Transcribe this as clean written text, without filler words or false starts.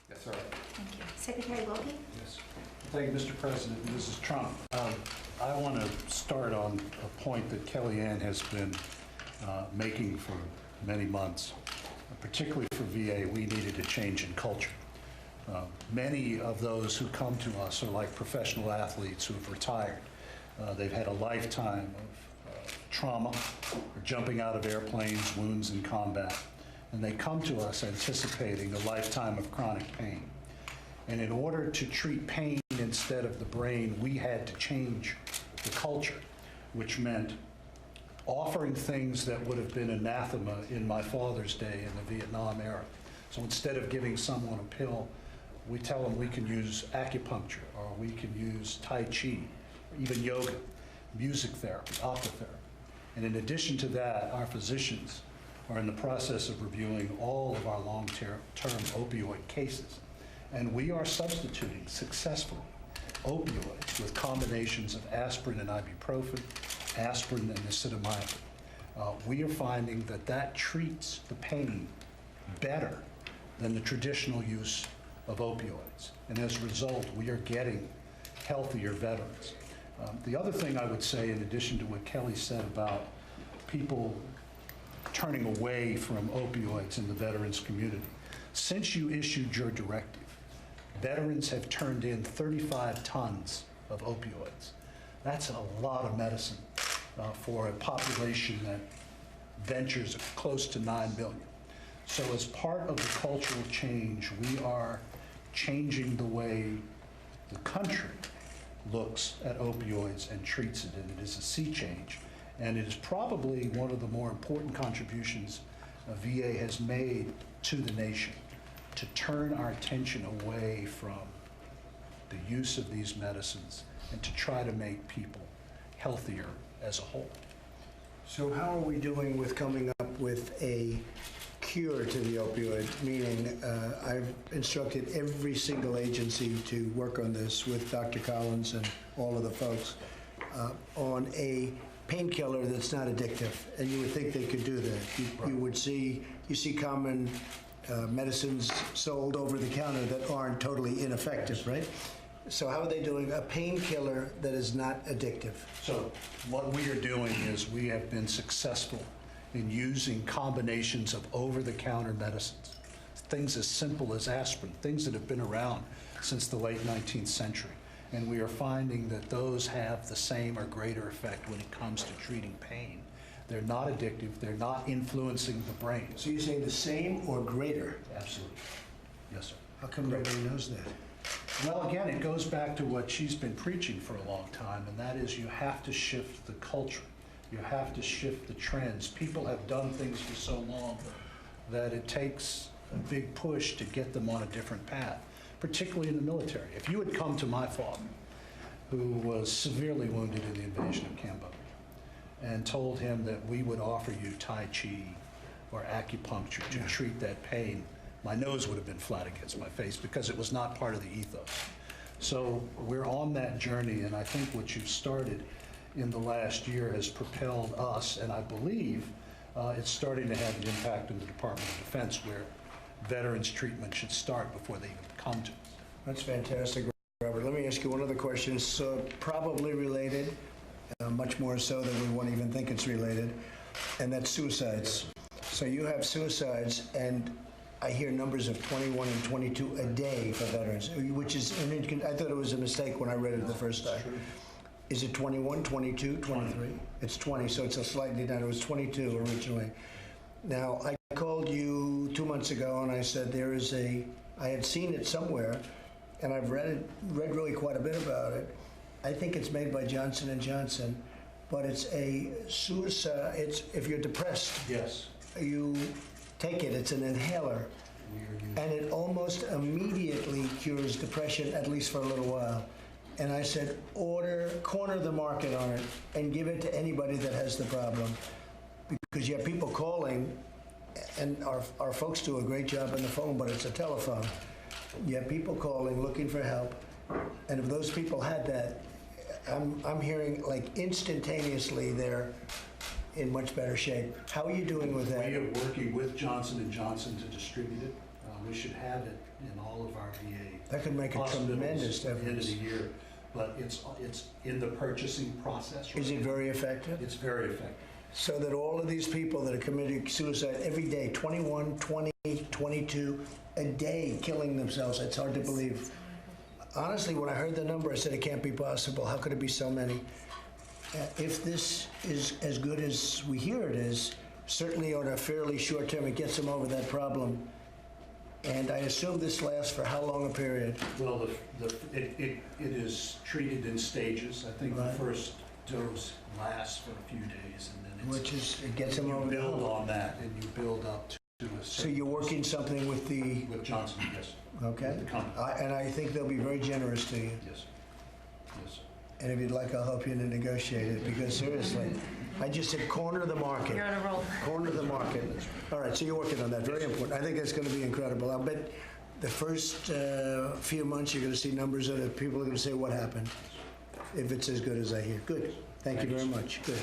Yes, sir. Thank you. Secretary Wilkie? Yes. Thank you, Mr. President and Mrs. Trump. I want to start on a point that Kellyanne has been making for many months. Particularly for VA, we needed a change in culture. Many of those who come to us are like professional athletes who have retired. They've had a lifetime of trauma, or jumping out of airplanes, wounds in combat, and they come to us anticipating a lifetime of chronic pain. And in order to treat pain instead of the brain, we had to change the culture, which meant offering things that would have been anathema in my father's day in the Vietnam era. So instead of giving someone a pill, we tell them we can use acupuncture, or we can use Tai Chi, or even yoga, music therapy, aqua therapy. And in addition to that, our physicians are in the process of reviewing all of our long-term opioid cases. And we are substituting successfully opioids with combinations of aspirin and ibuprofen, aspirin and acetaminophen. We are finding that that treats the pain better than the traditional use of opioids. And as a result, we are getting healthier veterans. The other thing I would say, in addition to what Kelly said about people turning away from opioids in the veterans community, since you issued your directive, veterans have turned in 35 tons of opioids. That's a lot of medicine for a population that ventures close to 9 million. So as part of the cultural change, we are changing the way the country looks at opioids and treats it, and it is a sea change. And it is probably one of the more important contributions VA has made to the nation, to turn our attention away from the use of these medicines and to try to make people healthier as a whole. So how are we doing with coming up with a cure to the opioid? Meaning, I've instructed every single agency to work on this with Dr. Collins and all of the folks on a painkiller that's not addictive. And you would think they could do that. You see common medicines sold over the counter that aren't totally ineffective, right? So how are they doing a painkiller that is not addictive? So what we are doing is we have been successful in using combinations of over-the-counter medicines, things as simple as aspirin, things that have been around since the late 19th century. And we are finding that those have the same or greater effect when it comes to treating pain. They're not addictive, they're not influencing the brain. So you're saying the same or greater? Absolutely. Yes, sir. How come nobody knows that? Well, again, it goes back to what she's been preaching for a long time, and that is you have to shift the culture. You have to shift the trends. People have done things for so long that it takes a big push to get them on a different path, particularly in the military. If you had come to my father, who was severely wounded in the invasion of Cambodia, and told him that we would offer you Tai Chi or acupuncture to treat that pain, my nose would have been flat against my face because it was not part of the ethos. So we're on that journey, and I think what you've started in the last year has propelled us, and I believe it's starting to have an impact in the Department of Defense, where veterans treatment should start before they even come to us. That's fantastic, Robert. Let me ask you one other question. So probably related, much more so than we won't even think it's related, and that's suicides. So you have suicides, and I hear numbers of 21 and 22 a day for veterans, which is, I thought it was a mistake when I read it the first time. Is it 21, 22, 23? It's 20, so it's a slightly down. It was 22 originally. Now, I called you 2 months ago, and I said I had seen it somewhere, and I've read really quite a bit about it. I think it's made by Johnson & Johnson, but it's a suicide. If you're depressed, Yes. you take it. It's an inhaler, and it almost immediately cures depression, at least for a little while. And I said, corner the market on it and give it to anybody that has the problem. Because you have people calling, and our folks do a great job on the phone, but it's a telephone. You have people calling, looking for help. And if those people had that, I'm hearing like instantaneously they're in much better shape. How are you doing with that? We are working with Johnson & Johnson to distribute it. We should have it in all of our VA That could make a hospitals tremendous at the end of difference. the year. But it's in the purchasing process right Is it now. very effective? It's very effective. So that all of these people that are committing suicide every day, 21, 20, 22 a day, killing themselves, it's hard to believe. Honestly, when I heard the number, I said it can't be possible. How could it be so many? If this is as good as we hear it is, certainly on a fairly short term, it gets them over that problem. And I assume this lasts for how long a period? Well, it is treated in stages. I think Right. the first dose lasts for a few days, and then Which is, it gets them you over the build hump. on that, and you build up to a So certain... you're working something with the, With Johnson, yes. okay? With the company. And I think they'll be very generous to you. Yes. Yes. And if you'd like, I'll help you to negotiate it, because seriously, I just said corner the market. You're on a roll. Corner the market. All right, so you're working on that, very important. I think that's going to be incredible. I'll bet the first few months, you're going to see numbers that people are going to say, what happened? If it's as good as I hear. Good. Thank you very much. Good.